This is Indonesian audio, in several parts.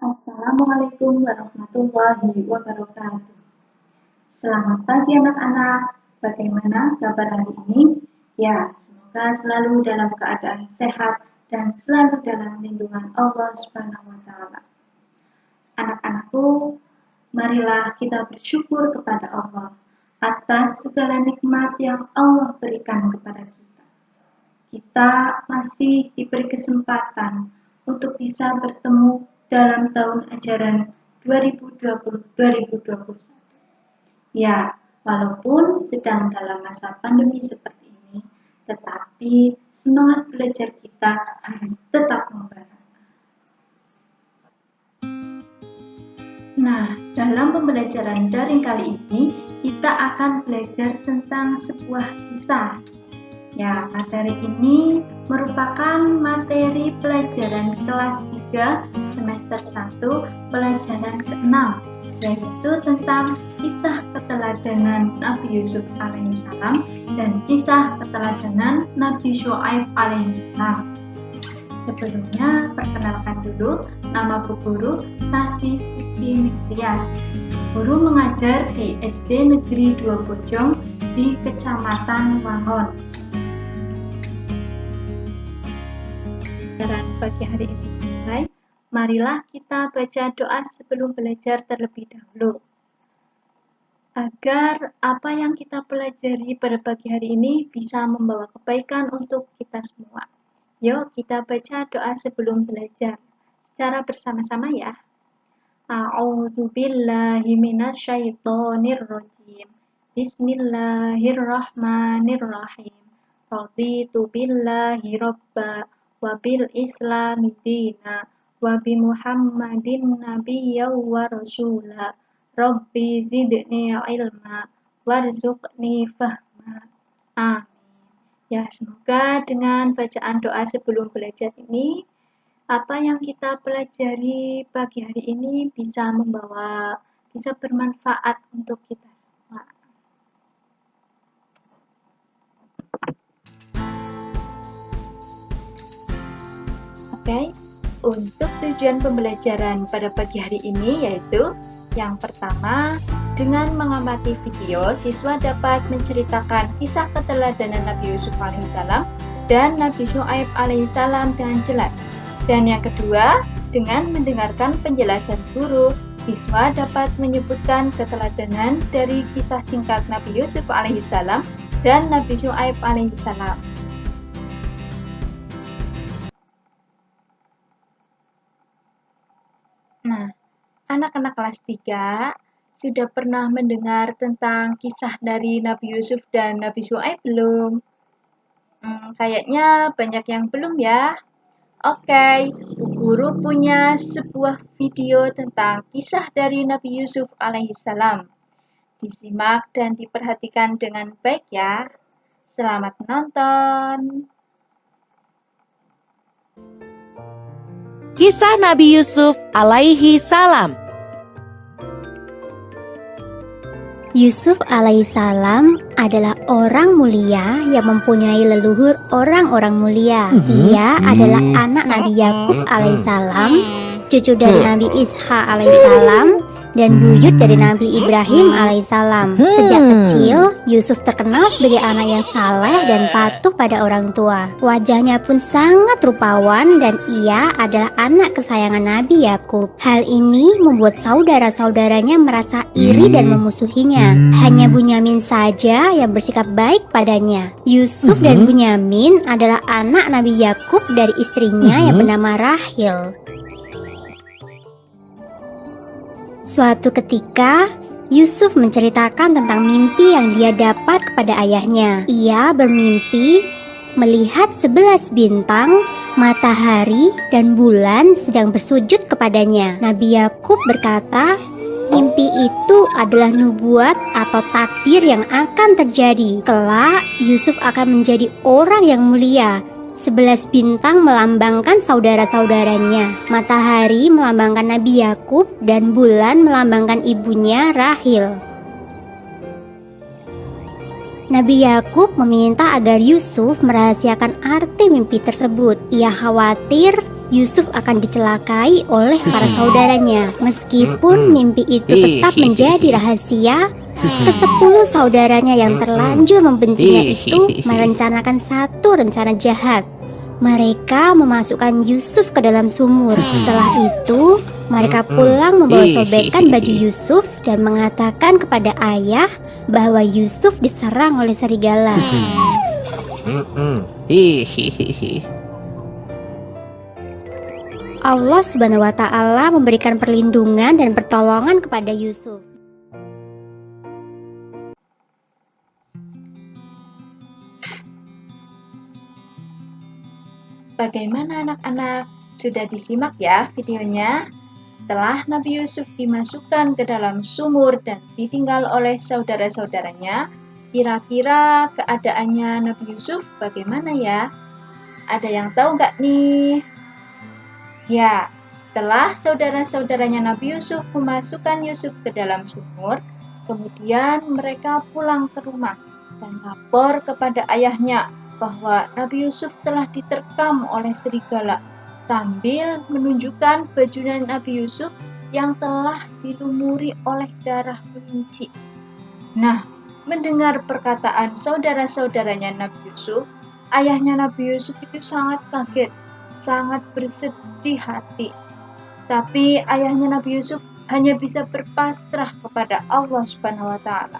Assalamualaikum warahmatullahi wabarakatuh. Selamat pagi anak-anak. Bagaimana kabar hari ini? Ya, semoga selalu dalam keadaan sehat dan selalu dalam lindungan Allah Subhanahu wa taala. Anak-anakku, marilah kita bersyukur kepada Allah atas segala nikmat yang Allah berikan kepada kita. Kita masih diberi kesempatan untuk bisa bertemu dalam tahun ajaran 2020-2021. Ya, walaupun sedang dalam masa pandemi seperti ini, tetapi semangat belajar kita harus tetap membara. Nah, dalam pembelajaran daring kali ini, kita akan belajar tentang sebuah kisah. Ya, materi ini merupakan materi pelajaran kelas 3 semester 1 pelajaran ke-6, yaitu tentang kisah keteladanan Nabi Yusuf alaihissalam dan kisah keteladanan Nabi Syuaib alaihissalam. Sebelumnya, perkenalkan dulu, nama Bu Guru Tasi Siti Mikrias. Guru mengajar di SD Negeri 2 Bojong di Kecamatan Wangon. Pelajaran pagi hari ini dimulai. Marilah kita baca doa sebelum belajar terlebih dahulu. Agar apa yang kita pelajari pada pagi hari ini bisa membawa kebaikan untuk kita semua. Yuk kita baca doa sebelum belajar secara bersama-sama ya. A'udzubillahi minasyaitonirrajim. Bismillahirrahmanirrahim. Raditu billahi robba wa bil islami dina wa bi muhammadin nabiyya wa rasula. Rabbi zidni ilma warzuqni fahma. Amin. Ya, semoga dengan bacaan doa sebelum belajar ini, apa yang kita pelajari pagi hari ini bisa bermanfaat untuk kita semua. Oke, untuk tujuan pembelajaran pada pagi hari ini yaitu yang pertama, dengan mengamati video, siswa dapat menceritakan kisah keteladanan Nabi Yusuf alaihissalam dan Nabi Syuaib alaihissalam dengan jelas. Dan yang kedua, dengan mendengarkan penjelasan guru, siswa dapat menyebutkan keteladanan dari kisah singkat Nabi Yusuf alaihissalam dan Nabi Syuaib alaihissalam. Nah, anak-anak kelas 3 sudah pernah mendengar tentang kisah dari Nabi Yusuf dan Nabi Syuaib belum? Kayaknya banyak yang belum ya. Oke, Bu Guru punya sebuah video tentang kisah dari Nabi Yusuf alaihissalam. Disimak dan diperhatikan dengan baik ya. Selamat menonton. Kisah Nabi Yusuf alaihi salam. Yusuf alaihissalam adalah orang mulia yang mempunyai leluhur orang-orang mulia. Ia adalah anak Nabi Yakub alaihissalam, cucu dari Nabi Ishak alaihissalam, dan buyut dari Nabi Ibrahim alaihissalam. Sejak kecil, Yusuf terkenal sebagai anak yang saleh dan patuh pada orang tua. Wajahnya pun sangat rupawan dan ia adalah anak kesayangan Nabi Yakub. Hal ini membuat saudara-saudaranya merasa iri dan memusuhinya. Hanya Bunyamin saja yang bersikap baik padanya. Yusuf dan Bunyamin adalah anak Nabi Yakub dari istrinya yang bernama Rahil. Suatu ketika, Yusuf menceritakan tentang mimpi yang dia dapat kepada ayahnya. Ia bermimpi melihat 11 bintang, matahari, dan bulan sedang bersujud kepadanya. Nabi Yakub berkata, mimpi itu adalah nubuat atau takdir yang akan terjadi. Kelak, Yusuf akan menjadi orang yang mulia. 11 bintang melambangkan saudara-saudaranya, matahari melambangkan Nabi Yakub, dan bulan melambangkan ibunya Rahil. Nabi Yakub meminta agar Yusuf merahasiakan arti mimpi tersebut. Ia khawatir Yusuf akan dicelakai oleh para saudaranya. Meskipun mimpi itu tetap menjadi rahasia, ke-10 saudaranya yang terlanjur membencinya itu merencanakan satu rencana jahat. Mereka memasukkan Yusuf ke dalam sumur. Setelah itu, mereka pulang membawa sobekan baju Yusuf dan mengatakan kepada ayah bahwa Yusuf diserang oleh serigala. Allah Subhanahu wa Ta'ala memberikan perlindungan dan pertolongan kepada Yusuf. Bagaimana anak-anak? Sudah disimak ya videonya? Setelah Nabi Yusuf dimasukkan ke dalam sumur dan ditinggal oleh saudara-saudaranya, kira-kira keadaannya Nabi Yusuf bagaimana ya? Ada yang tahu nggak nih? Ya, setelah saudara-saudaranya Nabi Yusuf memasukkan Yusuf ke dalam sumur, kemudian mereka pulang ke rumah dan lapor kepada ayahnya bahwa Nabi Yusuf telah diterkam oleh serigala sambil menunjukkan baju Nabi Yusuf yang telah dilumuri oleh darah kelinci. Nah, mendengar perkataan saudara-saudaranya Nabi Yusuf, ayahnya Nabi Yusuf itu sangat kaget, sangat bersedih hati. Tapi ayahnya Nabi Yusuf hanya bisa berpasrah kepada Allah Subhanahu wa Ta'ala.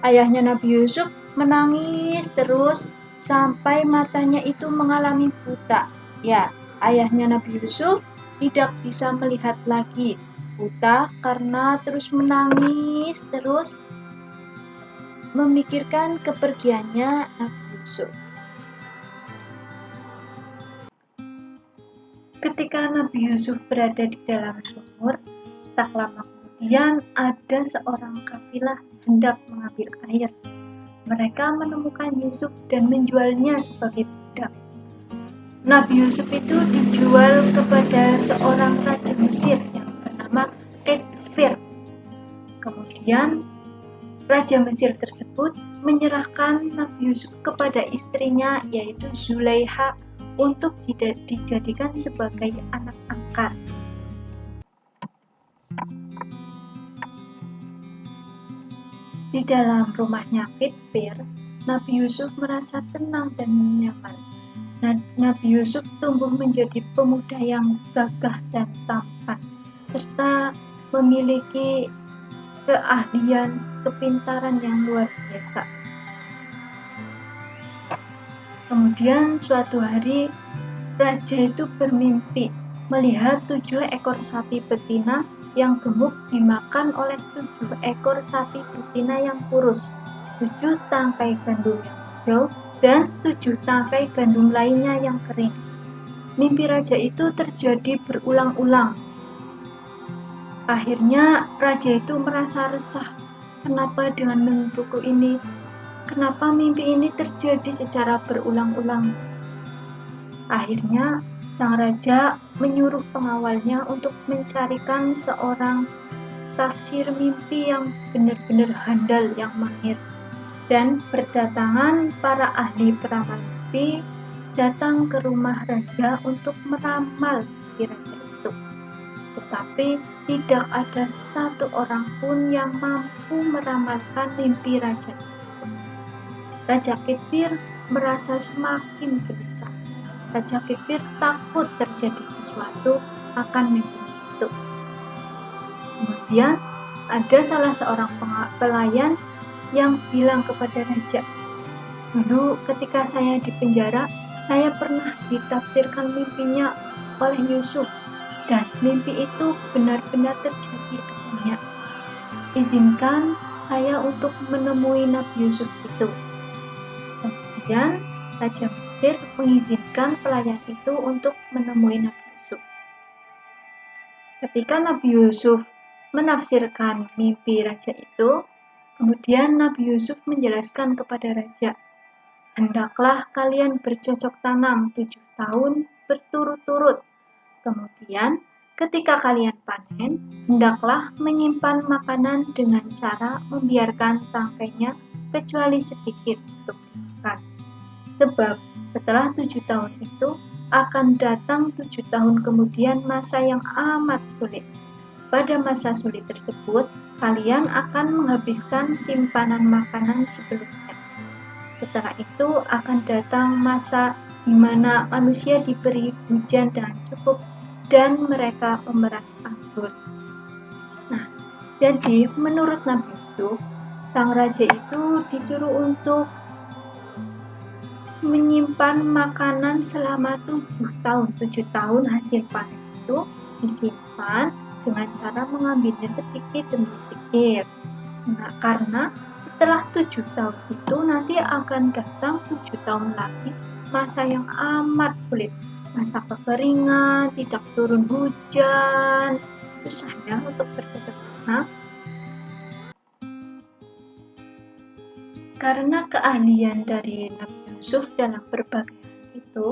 Ayahnya Nabi Yusuf menangis terus sampai matanya itu mengalami buta. Ya, ayahnya Nabi Yusuf tidak bisa melihat lagi, buta karena terus menangis terus memikirkan kepergiannya Nabi Yusuf. Ketika Nabi Yusuf berada di dalam sumur, tak lama kemudian ada seorang kafilah hendak mengambil air. Mereka menemukan Yusuf dan menjualnya sebagai budak. Nabi Yusuf itu dijual kepada seorang raja Mesir yang bernama Edfir. Kemudian raja Mesir tersebut menyerahkan Nabi Yusuf kepada istrinya yaitu Zulaiha untuk dijadikan sebagai anak angkat. Di dalam rumahnya Edfir, Nabi Yusuf merasa tenang dan nyaman. Nabi Yusuf tumbuh menjadi pemuda yang gagah dan tampan, serta memiliki keahlian, kepintaran yang luar biasa. Kemudian suatu hari, raja itu bermimpi melihat 7 ekor sapi betina yang gemuk dimakan oleh 7 ekor sapi betina yang kurus, 7 tangkai gandum yang hijau, dan 7 tangkai gandum lainnya yang kering. Mimpi raja itu terjadi berulang-ulang. Akhirnya raja itu merasa resah. Kenapa dengan mimpiku ini? Kenapa mimpi ini terjadi secara berulang-ulang? Akhirnya sang raja menyuruh pengawalnya untuk mencarikan seorang tafsir mimpi yang benar-benar handal, yang mahir. Dan berdatangan para ahli peramal mimpi datang ke rumah raja untuk meramal mimpi raja itu. Tetapi tidak ada satu orang pun yang mampu meramalkan mimpi raja itu. Raja Edfir merasa semakin gelisah. Raja Edfir takut terjadi sesuatu akan mimpi itu. Kemudian ada salah seorang pelayan yang bilang kepada raja, "Dulu ketika saya di penjara, saya pernah ditafsirkan mimpinya oleh Yusuf, dan mimpi itu benar-benar terjadi adanya. Izinkan saya untuk menemui Nabi Yusuf itu." Kemudian Raja Mesir mengizinkan pelayan itu untuk menemui Nabi Yusuf. Ketika Nabi Yusuf menafsirkan mimpi raja itu, kemudian Nabi Yusuf menjelaskan kepada raja, "Hendaklah kalian bercocok tanam 7 tahun berturut-turut. Kemudian ketika kalian panen, hendaklah menyimpan makanan dengan cara membiarkan tangkainya kecuali sedikit untuk dimakan. Sebab setelah 7 tahun itu, akan datang 7 tahun kemudian masa yang amat sulit. Pada masa sulit tersebut, kalian akan menghabiskan simpanan makanan sebelumnya. Setelah itu akan datang masa di mana manusia diberi hujan dengan cukup dan mereka memeras anggur. Nah, jadi menurut Nabi Yusuf, sang raja itu disuruh untuk menyimpan makanan selama 7 tahun. 7 tahun hasil panen itu disimpan dengan cara mengambilnya sedikit demi sedikit. Nah, karena setelah 7 tahun itu nanti akan datang 7 tahun lagi masa yang amat sulit, masa kekeringan, tidak turun hujan, susahnya untuk bercocok tanam. Karena keahlian dari Nabi Yusuf dalam berbagai hal itu,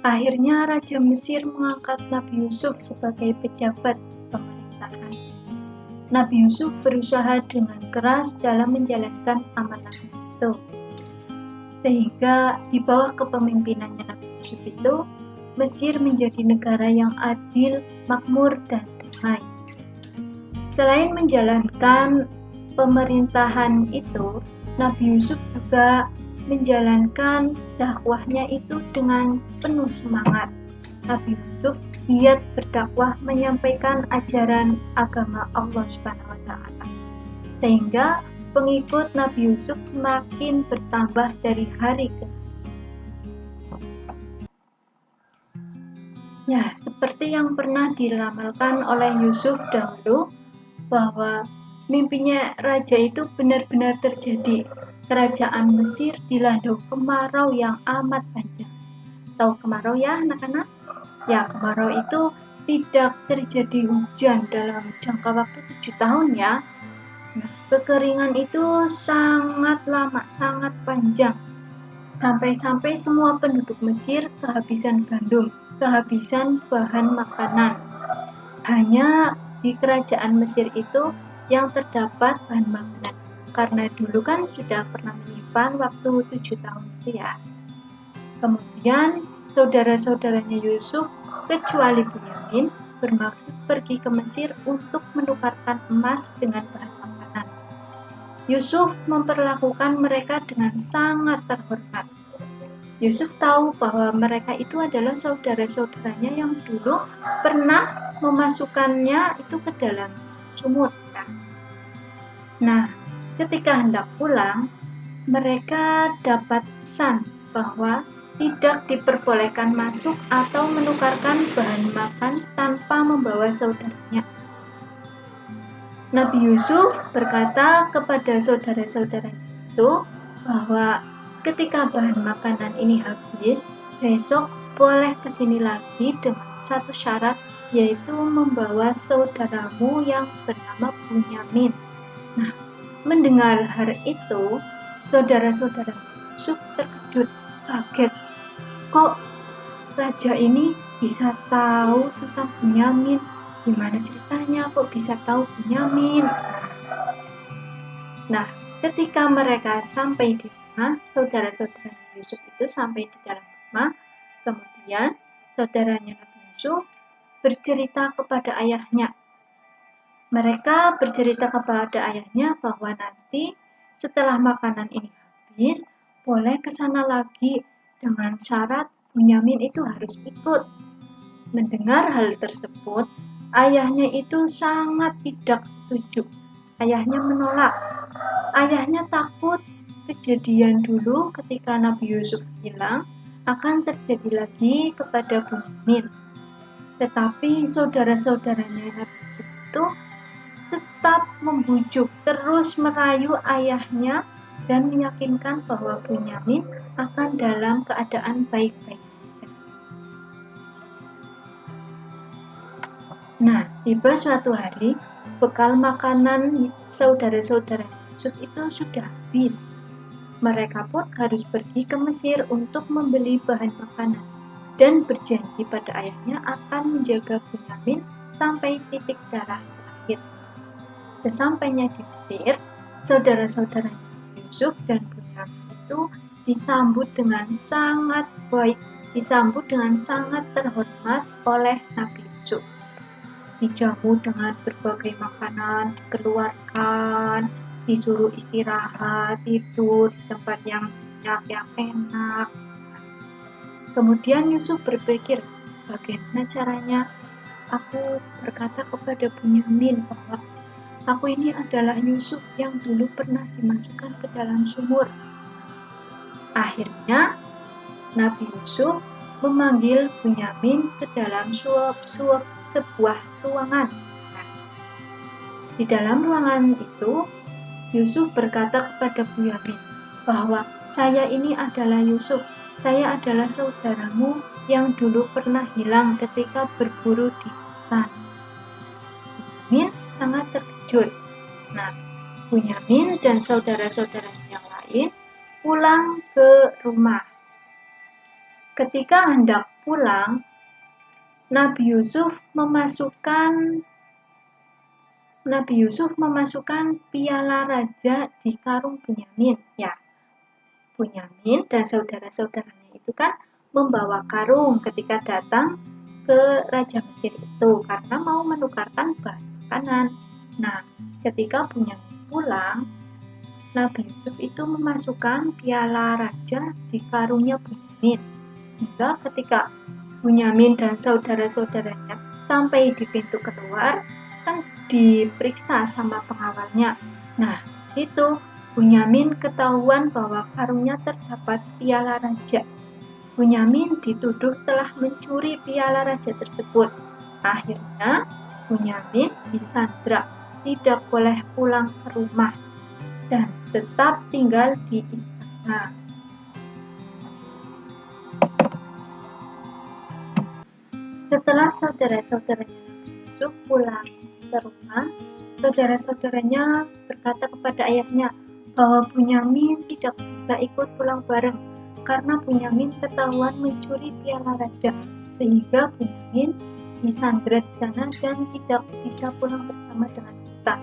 akhirnya Raja Mesir mengangkat Nabi Yusuf sebagai pejabat pemerintahan. Nabi Yusuf berusaha dengan keras dalam menjalankan amanah itu. Sehingga di bawah kepemimpinannya Nabi Yusuf itu, Mesir menjadi negara yang adil, makmur, dan damai. Selain menjalankan pemerintahan itu, Nabi Yusuf juga menjalankan dakwahnya itu dengan penuh semangat. Nabi Yusuf giat berdakwah menyampaikan ajaran agama Allah Subhanahu wa taala. Sehingga pengikut Nabi Yusuf semakin bertambah dari hari ke hari. Ya, seperti yang pernah diramalkan oleh Yusuf dahulu, bahwa mimpinya raja itu benar-benar terjadi. Kerajaan Mesir dilanda kemarau yang amat panjang. Tahu kemarau ya anak-anak? Ya, kemarau itu tidak terjadi hujan dalam jangka waktu 7 tahun ya. Nah, kekeringan itu sangat lama, sangat panjang. Sampai-sampai semua penduduk Mesir kehabisan gandum, kehabisan bahan makanan. Hanya di kerajaan Mesir itu yang terdapat bahan makanan. Karena dulu kan sudah pernah menyimpan waktu 7 tahun itu ya. Kemudian saudara-saudaranya Yusuf kecuali Bunyamin bermaksud pergi ke Mesir untuk menukarkan emas dengan bahan makanan. Yusuf memperlakukan mereka dengan sangat terhormat. Yusuf tahu bahwa mereka itu adalah saudara-saudaranya yang dulu pernah memasukkannya itu ke dalam sumur. Nah, ketika hendak pulang, mereka dapat pesan bahwa tidak diperbolehkan masuk atau menukarkan bahan makan tanpa membawa saudaranya. Nabi Yusuf berkata kepada saudara-saudaranya itu bahwa ketika bahan makanan ini habis, besok boleh kesini lagi dengan satu syarat, yaitu membawa saudaramu yang bernama Bunyamin. Nah, mendengar hal itu, saudara-saudara Yusuf terkejut, kaget. Kok raja ini bisa tahu tentang Bunyamin? Gimana ceritanya kok bisa tahu Bunyamin? Nah, ketika mereka sampai di rumah, saudara-saudara Yusuf itu sampai di dalam rumah, kemudian saudaranya Nabi Yusuf bercerita kepada ayahnya. Mereka bercerita kepada ayahnya bahwa nanti setelah makanan ini habis, boleh ke sana lagi dengan syarat Bunyamin itu harus ikut. Mendengar hal tersebut, ayahnya itu sangat tidak setuju. Ayahnya menolak. Ayahnya takut kejadian dulu ketika Nabi Yusuf hilang akan terjadi lagi kepada Bunyamin. Tetapi saudara-saudaranya Nabi Yusuf itu tetap membujuk, terus merayu ayahnya dan meyakinkan bahwa Bunyamin akan dalam keadaan baik-baik saja. Nah, tiba suatu hari, bekal makanan saudara-saudara Yusuf itu sudah habis. Mereka pun harus pergi ke Mesir untuk membeli bahan makanan dan berjanji pada ayahnya akan menjaga Bunyamin sampai titik darah terakhir. Sesampainya di Mesir, saudara-saudaranya Yusuf dan Bunyamin itu disambut dengan sangat baik, disambut dengan sangat terhormat oleh Nabi Yusuf. Dijamu dengan berbagai makanan, dikeluarkan, disuruh istirahat, tidur di tempat yang enak. Kemudian Yusuf berpikir, bagaimana caranya aku berkata kepada Bunyamin bahwa aku ini adalah Yusuf yang dulu pernah dimasukkan ke dalam sumur. Akhirnya Nabi Yusuf memanggil Bunyamin ke dalam sebuah ruangan. Di dalam ruangan itu, Yusuf berkata kepada Bunyamin bahwa saya ini adalah Yusuf, saya adalah saudaramu yang dulu pernah hilang ketika berburu di hutan. Bunyamin sangat terkejut. Nah, Bunyamin dan saudara-saudaranya yang lain pulang ke rumah. Ketika hendak pulang, Nabi Yusuf memasukkan piala raja di karung Bunyamin. Ya, Bunyamin dan saudara-saudaranya itu kan membawa karung ketika datang ke Raja Mesir itu karena mau menukarkan bahan makanan. Nah, ketika Bunyamin pulang, Nabi Yusuf itu memasukkan piala raja di karungnya Bunyamin. Sehingga ketika Bunyamin dan saudara-saudaranya sampai di pintu keluar, kan diperiksa sama pengawalnya. Nah, situ Bunyamin ketahuan bahwa karungnya terdapat piala raja. Bunyamin dituduh telah mencuri piala raja tersebut. Akhirnya, Bunyamin disandra, tidak boleh pulang ke rumah dan tetap tinggal di istana. Setelah saudara-saudaranya Yusuf pulang ke rumah, saudara-saudaranya berkata kepada ayahnya bahwa Bunyamin tidak bisa ikut pulang bareng karena Bunyamin ketahuan mencuri piala raja, sehingga Bunyamin disandra di sana dan tidak bisa pulang bersama dengan kita.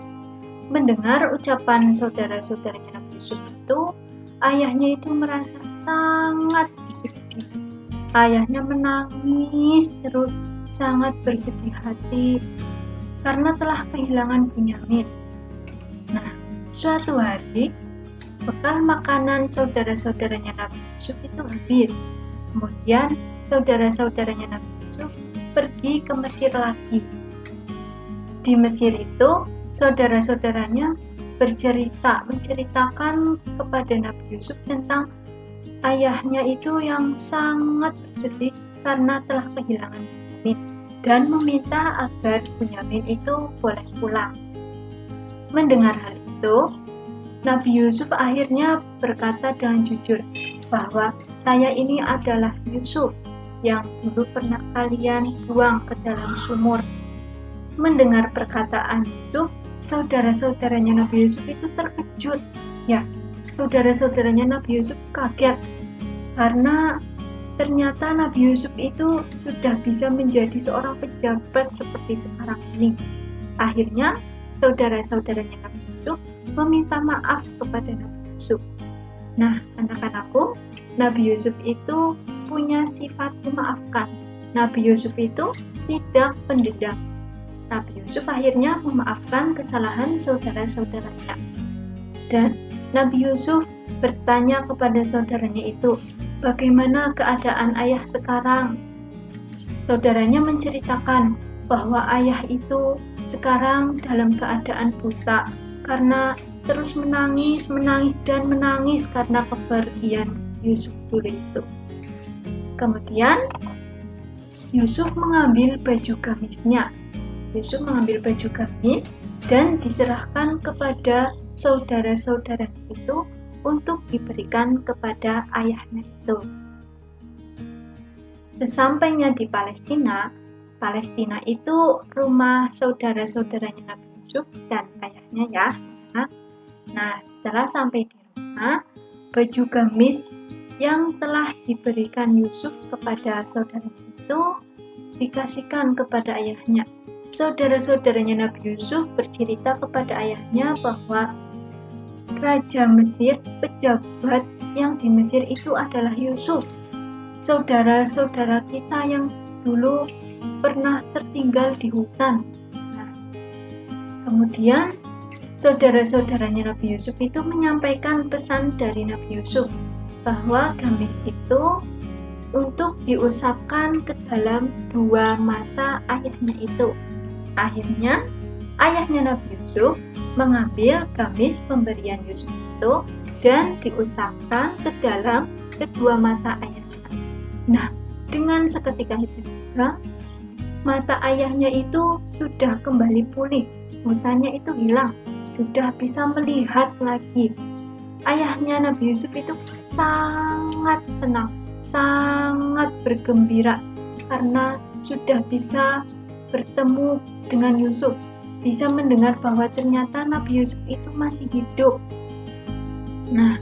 Mendengar ucapan saudara-saudaranya Nabi Yusuf itu, ayahnya itu merasa sangat bersedih. Ayahnya menangis terus, sangat bersedih hati karena telah kehilangan Bunyamin. Nah, suatu hari bekal makanan saudara-saudaranya Nabi Yusuf itu habis. Kemudian saudara-saudaranya Nabi Yusuf pergi ke Mesir lagi. Di Mesir itu, saudara-saudaranya menceritakan kepada Nabi Yusuf tentang ayahnya itu yang sangat bersedih karena telah kehilangan Bunyamin dan meminta agar Bunyamin itu boleh pulang. Mendengar hal itu, Nabi Yusuf akhirnya berkata dengan jujur bahwa saya ini adalah Yusuf yang dulu pernah kalian buang ke dalam sumur. Mendengar perkataan Yusuf, saudara-saudaranya Nabi Yusuf itu terkejut. Ya, saudara-saudaranya Nabi Yusuf kaget karena ternyata Nabi Yusuf itu sudah bisa menjadi seorang pejabat seperti sekarang ini. Akhirnya, saudara-saudaranya Nabi Yusuf meminta maaf kepada Nabi Yusuf. Nah, anak-anakku, Nabi Yusuf itu punya sifat memaafkan. Nabi Yusuf itu tidak pendendam. Nabi Yusuf akhirnya memaafkan kesalahan saudara-saudaranya. Dan Nabi Yusuf bertanya kepada saudaranya itu, bagaimana keadaan ayah sekarang? Saudaranya menceritakan bahwa ayah itu sekarang dalam keadaan buta karena terus menangis karena kepergian Yusuf dulu itu. Kemudian Yusuf mengambil baju gamisnya. Yusuf mengambil baju gamis dan diserahkan kepada saudara-saudaranya itu untuk diberikan kepada ayahnya itu. Sesampainya di Palestina itu rumah saudara-saudaranya Nabi Yusuf dan ayahnya ya. Nah, setelah sampai di rumah, baju gamis yang telah diberikan Yusuf kepada saudaranya itu dikasihkan kepada ayahnya. Saudara-saudaranya Nabi Yusuf bercerita kepada ayahnya bahwa Raja Mesir, pejabat yang di Mesir itu adalah Yusuf. saudara-saudara kita yang dulu pernah tertinggal di hutan. Nah, kemudian saudara-saudaranya Nabi Yusuf itu menyampaikan pesan dari Nabi Yusuf bahwa gamis itu untuk diusapkan ke dalam dua mata ayahnya itu. Akhirnya ayahnya Nabi Yusuf mengambil gamis pemberian Yusuf itu dan diusapkan ke dalam kedua mata ayahnya. Nah, dengan seketika itu juga mata ayahnya itu sudah kembali pulih, butanya itu hilang, sudah bisa melihat lagi. Ayahnya Nabi Yusuf itu sangat senang, sangat bergembira karena sudah bisa bertemu dengan Yusuf, bisa mendengar bahwa ternyata Nabi Yusuf itu masih hidup. Nah,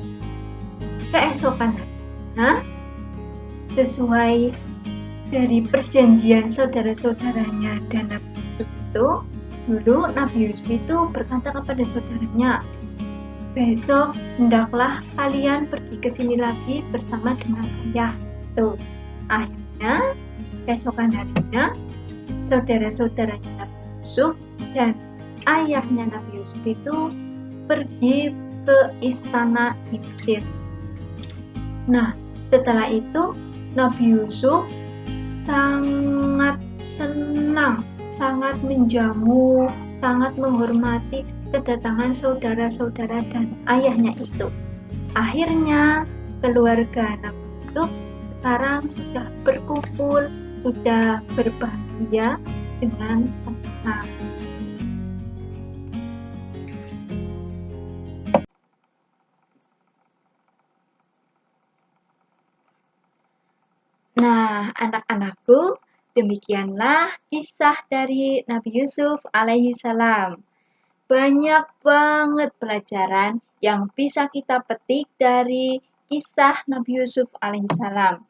keesokan harinya, sesuai dari perjanjian saudara-saudaranya dan Nabi Yusuf itu, dulu Nabi Yusuf itu berkata kepada saudaranya, besok hendaklah kalian pergi ke sini lagi bersama dengan ayah. Tuh, akhirnya keesokan harinya saudara-saudaranya Nabi Yusuf dan ayahnya Nabi Yusuf itu pergi ke istana Mesir. Nah, setelah itu Nabi Yusuf sangat senang, sangat menjamu, sangat menghormati kedatangan saudara-saudara dan ayahnya itu. Akhirnya keluarga Nabi Yusuf sekarang sudah berkumpul, sudah berbahagia dengan senang. Nah, anak-anakku, demikianlah kisah dari Nabi Yusuf alaihi salam. Banyak banget pelajaran yang bisa kita petik dari kisah Nabi Yusuf alaihi salam.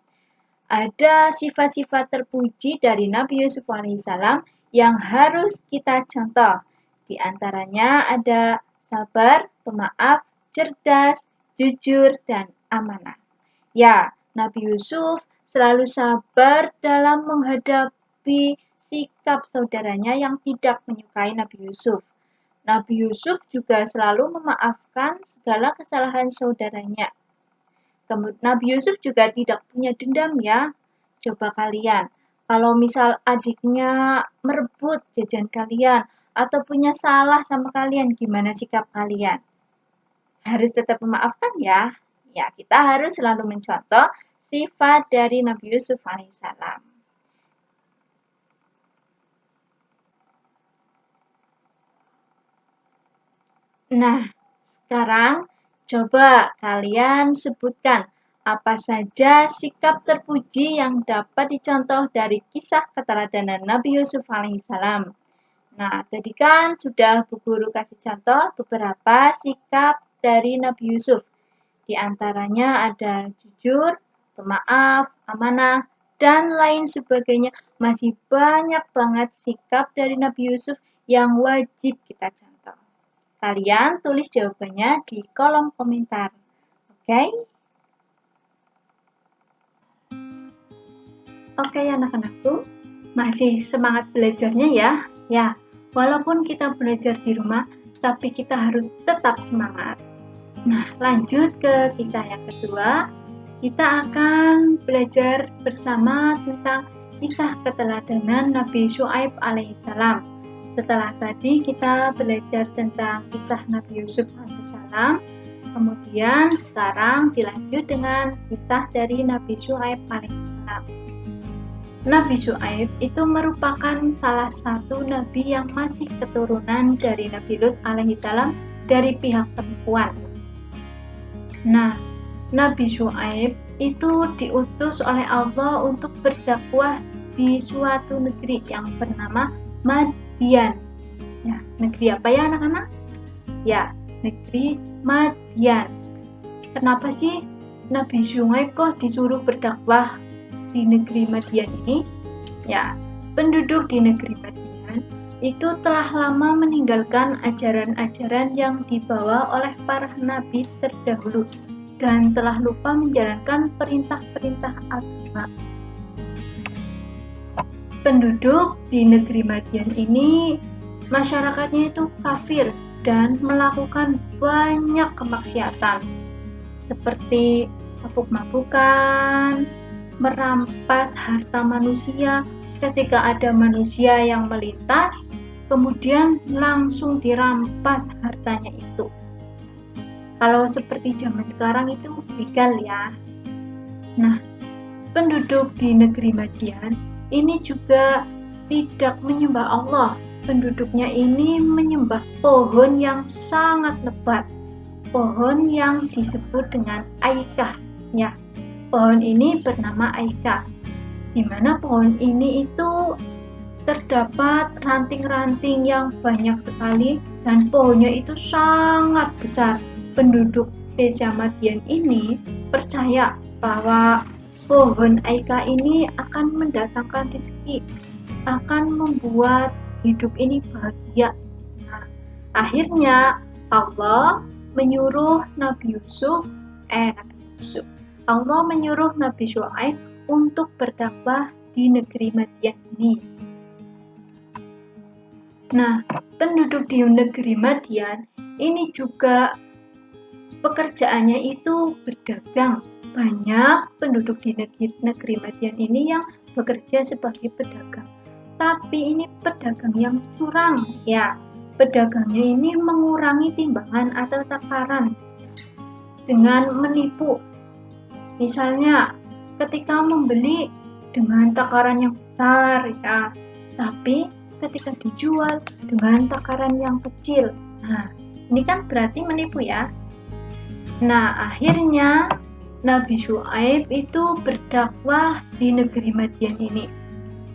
Ada sifat-sifat terpuji dari Nabi Yusuf alaihi salam yang harus kita contoh. Di antaranya ada sabar, pemaaf, cerdas, jujur, dan amanah. Ya, Nabi Yusuf selalu sabar dalam menghadapi sikap saudaranya yang tidak menyukai Nabi Yusuf. Nabi Yusuf juga selalu memaafkan segala kesalahan saudaranya. Kemudian Nabi Yusuf juga tidak punya dendam ya. Coba kalian, kalau misal adiknya merebut jajan kalian atau punya salah sama kalian, gimana sikap kalian? Harus tetap memaafkan ya. Ya, kita harus selalu mencontoh sifat dari Nabi Yusuf alaihissalam. Nah, sekarang coba kalian sebutkan apa saja sikap terpuji yang dapat dicontoh dari kisah keteladanan Nabi Yusuf alaihissalam. Nah, tadi kan sudah Bu Guru kasih contoh beberapa sikap dari Nabi Yusuf. Di antaranya ada jujur, pemaaf, amanah, dan lain sebagainya. Masih banyak banget sikap dari Nabi Yusuf yang wajib kita contoh. Kalian tulis jawabannya di kolom komentar. Oke? Oke anak-anakku, masih semangat belajarnya ya? Ya, walaupun kita belajar di rumah, tapi kita harus tetap semangat. Nah, lanjut ke kisah yang kedua. Kita akan belajar bersama tentang kisah keteladanan Nabi Syuaib alaihissalam. Setelah tadi kita belajar tentang kisah Nabi Yusuf alaihissalam, kemudian sekarang dilanjut dengan kisah dari Nabi Syuaib alaihissalam. Nabi Syuaib itu merupakan salah satu nabi yang masih keturunan dari Nabi Lut alaihissalam dari pihak perempuan. Nah, Nabi Syuaib itu diutus oleh Allah untuk berdakwah di suatu negeri yang bernama Madian. Ya, negeri apa ya anak-anak? Ya, negeri Madian. Kenapa sih Nabi Syuaib kok disuruh berdakwah di negeri Madian ini? Ya, penduduk di negeri Madian itu telah lama meninggalkan ajaran-ajaran yang dibawa oleh para nabi terdahulu dan telah lupa menjalankan perintah-perintah agama. Penduduk di negeri Madian ini masyarakatnya itu kafir dan melakukan banyak kemaksiatan seperti mabuk-mabukan, merampas harta manusia ketika ada manusia yang melintas, kemudian langsung dirampas hartanya itu. Kalau seperti zaman sekarang itu begal ya. Nah, penduduk di negeri Madian ini juga tidak menyembah Allah. Penduduknya ini menyembah pohon yang sangat lebat. Pohon yang disebut dengan Aikah. Ya, pohon ini bernama Aikah. Di mana pohon ini itu terdapat ranting-ranting yang banyak sekali dan pohonnya itu sangat besar. Penduduk desa Madian ini percaya bahwa pohon Aikah ini akan mendatangkan rezeki, akan membuat hidup ini bahagia. Nah, akhirnya Allah menyuruh Allah menyuruh Nabi Syuaib untuk berdakwah di negeri Madian ini. Nah, penduduk di negeri Madian ini juga pekerjaannya itu berdagang. Banyak penduduk di negeri Madian ini yang bekerja sebagai pedagang. Tapi ini pedagang yang curang, ya. Pedagangnya ini mengurangi timbangan atau takaran dengan menipu. Misalnya, ketika membeli dengan takaran yang besar, ya, tapi ketika dijual dengan takaran yang kecil. Nah, ini kan berarti menipu ya. Nah, akhirnya Nabi Syuaib itu berdakwah di negeri Madian ini.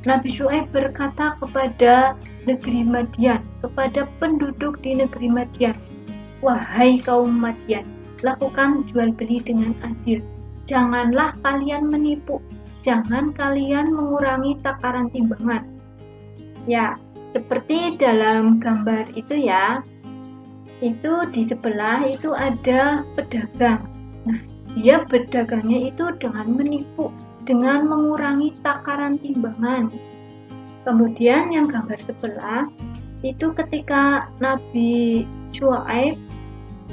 Nabi Syuaib berkata kepada negeri Madian, kepada penduduk di negeri Madian, "Wahai kaum Madian, lakukan jual beli dengan adil. Janganlah kalian menipu, jangan kalian mengurangi takaran timbangan." Ya, seperti dalam gambar itu ya. Itu di sebelah itu ada pedagang. Nah, dia berdagangnya itu dengan menipu, dengan mengurangi takaran timbangan. Kemudian yang gambar sebelah itu ketika Nabi Syuaib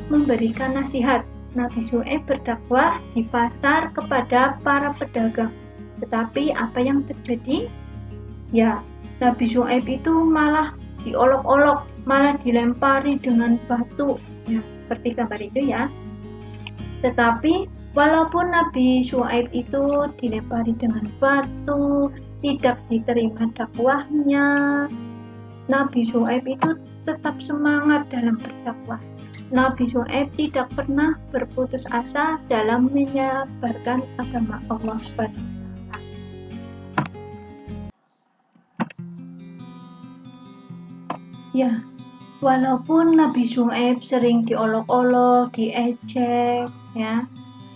memberikan nasihat. Nabi Syuaib berdakwah di pasar kepada para pedagang. Tetapi apa yang terjadi? Ya, Nabi Syuaib itu malah diolok-olok, malah dilempari dengan batu, ya, seperti gambar itu ya. Tetapi walaupun Nabi Syuaib itu dilempari dengan batu, tidak diterima dakwahnya, Nabi Syuaib itu tetap semangat dalam berdakwah. Nabi Syuaib tidak pernah berputus asa dalam menyebarkan agama Allah SWT. Ya, walaupun Nabi Syuaib sering diolok-olok, diejek, ya,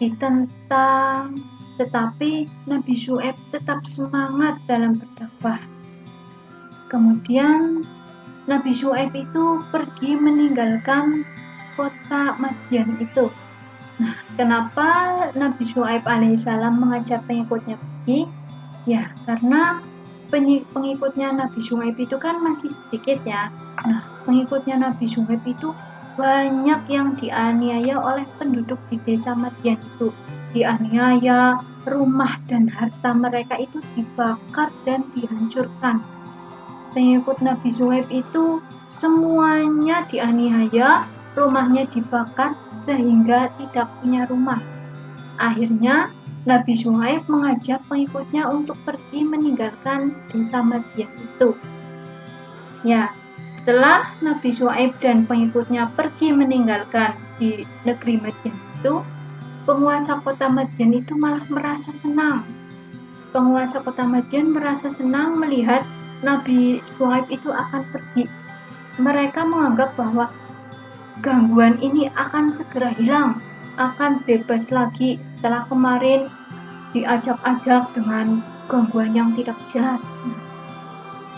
ditentang, tetapi Nabi Syuaib tetap semangat dalam berdakwah. Kemudian Nabi Syuaib itu pergi meninggalkan kota Madian itu. Nah, kenapa Nabi Syuaib alaihissalam mengajak pengikutnya pergi? Ya, karena pengikutnya Nabi Syuaib itu kan masih sedikit ya. Nah, pengikutnya Nabi Syuaib itu banyak yang dianiaya oleh penduduk di desa Madian itu. Dianiaya, rumah dan harta mereka itu dibakar dan dihancurkan. Pengikut Nabi Syuaib itu semuanya dianiaya, rumahnya dibakar sehingga tidak punya rumah. Akhirnya Nabi Syuaib mengajak pengikutnya untuk pergi meninggalkan desa Madian itu. Ya, setelah Nabi Syuaib dan pengikutnya pergi meninggalkan di negeri Madian itu, penguasa kota Madian itu malah merasa senang. Penguasa kota Madian merasa senang melihat Nabi Syuaib itu akan pergi. Mereka menganggap bahwa gangguan ini akan segera hilang, akan bebas lagi setelah kemarin diajak-ajak dengan gangguan yang tidak jelas.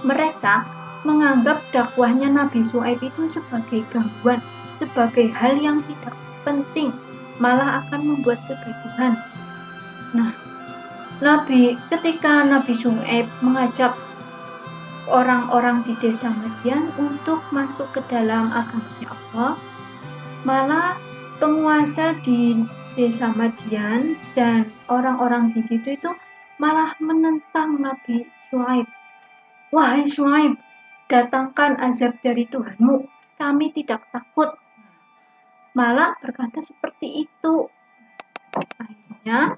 Mereka menganggap dakwahnya Nabi Syuaib itu sebagai gangguan, sebagai hal yang tidak penting. malah akan membuat kegaduhan. Nah, ketika Nabi Syuaib mengajak orang-orang di desa Madian untuk masuk ke dalam agamanya Allah, malah penguasa di desa Madian dan orang-orang di situ itu malah menentang Nabi Syuaib. Wahai Syuaib, datangkan azab dari Tuhanmu, kami tidak takut. Malah berkata seperti itu. Akhirnya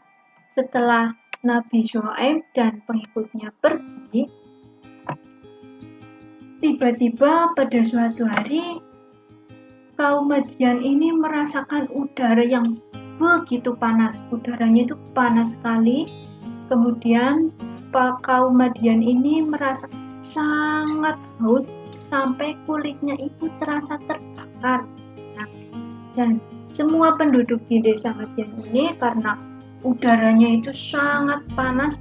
setelah Nabi Syuaib dan pengikutnya pergi, tiba-tiba pada suatu hari kaum Madian ini merasakan udara yang begitu panas. Udaranya itu panas sekali. Kemudian kaum Madian ini merasa sangat haus sampai kulitnya itu terasa terbakar. Dan semua penduduk di desa Madian ini karena udaranya itu sangat panas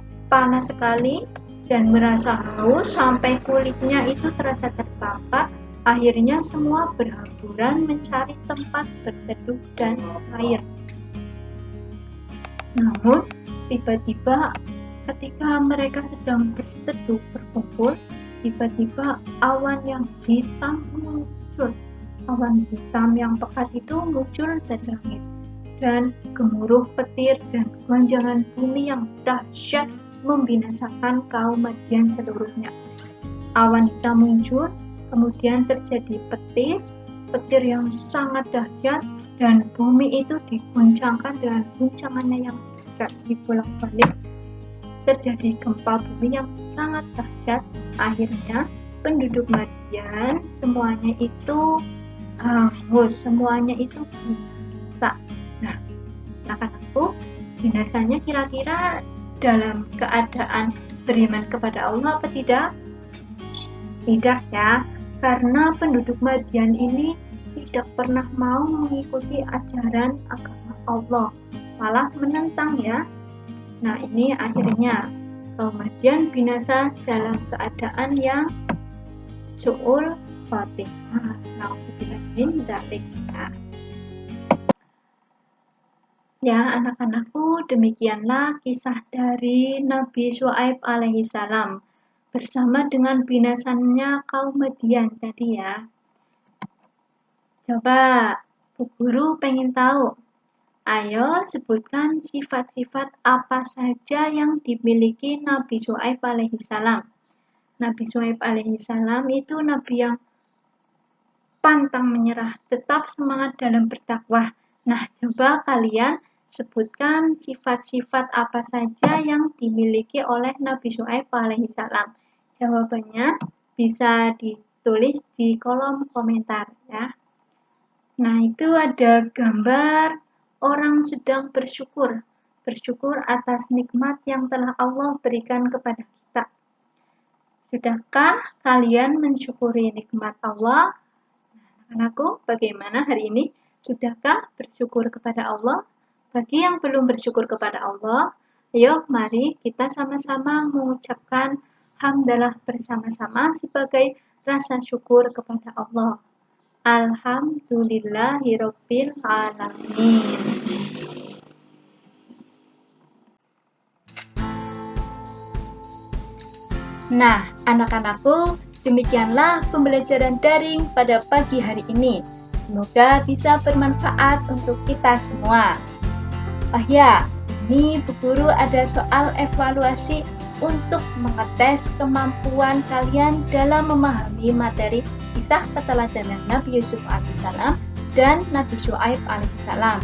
sekali dan merasa haus sampai kulitnya itu terasa terbakar. Akhirnya semua berhamburan mencari tempat berteduh dan air. Namun tiba-tiba ketika mereka sedang berteduh berkumpul, tiba-tiba awan yang hitam muncul. Awan hitam yang pekat itu muncul dari langit dan gemuruh petir dan gonjangan bumi yang dahsyat membinasakan kaum Madian seluruhnya. Awan hitam muncul, kemudian terjadi petir yang sangat dahsyat dan bumi itu diguncangkan dengan guncangannya yang dahsyat, dibolak-balik. Terjadi gempa bumi yang sangat dahsyat. Akhirnya penduduk Madian semuanya itu hangus, semuanya itu binasa. Nah, anak-anakku, binasanya kira-kira dalam keadaan beriman kepada Allah apa tidak? Tidak ya, karena penduduk Madian ini tidak pernah mau mengikuti ajaran agama Allah, malah menentang ya. Nah, ini akhirnya kaum Madian binasa dalam keadaan yang su'ul Fatihah. Nauzubillah min dzalik. Ya, anak-anakku, demikianlah kisah dari Nabi Syuaib alaihi salam bersama dengan binasannya kaum Madian tadi ya. Coba Bu Guru pengen tahu. Ayo sebutkan sifat-sifat apa saja yang dimiliki Nabi Syuaib alaihi salam. Nabi Syuaib alaihi salam itu nabi yang pantang menyerah, tetap semangat dalam berdakwah. Nah, coba kalian sebutkan sifat-sifat apa saja yang dimiliki oleh Nabi Syuaib alaihi salam. Jawabannya bisa ditulis di kolom komentar ya. Nah, itu ada gambar orang sedang bersyukur atas nikmat yang telah Allah berikan kepada kita. Sudahkah kalian mensyukuri nikmat Allah? Anakku, bagaimana hari ini? Sudahkah bersyukur kepada Allah? Bagi yang belum bersyukur kepada Allah, ayo mari kita sama-sama mengucapkan hamdalah bersama-sama sebagai rasa syukur kepada Allah. Alhamdulillahirabbil alamin. Nah, anak-anakku, demikianlah pembelajaran daring pada pagi hari ini. Semoga bisa bermanfaat untuk kita semua. Oh ya, ini Bu Guru ada soal evaluasi untuk mengetes kemampuan kalian dalam memahami materi kisah keteladanan Nabi Yusuf alaihissalam dan Nabi Syuaib alaihissalam.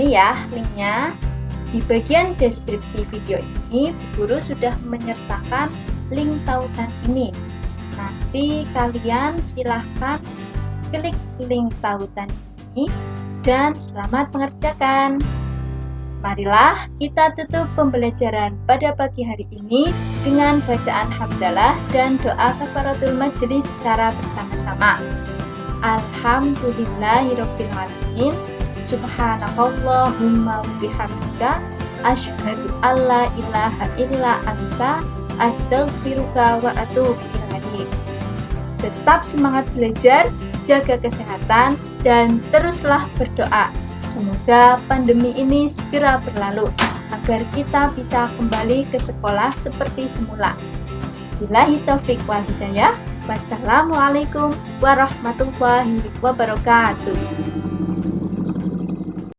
Ini ya linknya. Di bagian deskripsi video ini, Bu Guru sudah menyertakan link tautan ini. Nanti kalian silahkan klik link tautan ini dan selamat mengerjakan. Marilah kita tutup pembelajaran pada pagi hari ini dengan bacaan hamdalah dan doa kafaratul majelis secara bersama-sama. Alhamdulillahirabbil alamin. Subhanakallahumma wa bihamdika asyhadu alla ilaha illa anta astaghfiruka wa atubu ilaik. Tetap semangat belajar, jaga kesehatan dan teruslah berdoa. Semoga pandemi ini segera berlalu agar kita bisa kembali ke sekolah seperti semula. Billahi taufiq wal hidayah. Wassalamualaikum warahmatullahi wabarakatuh.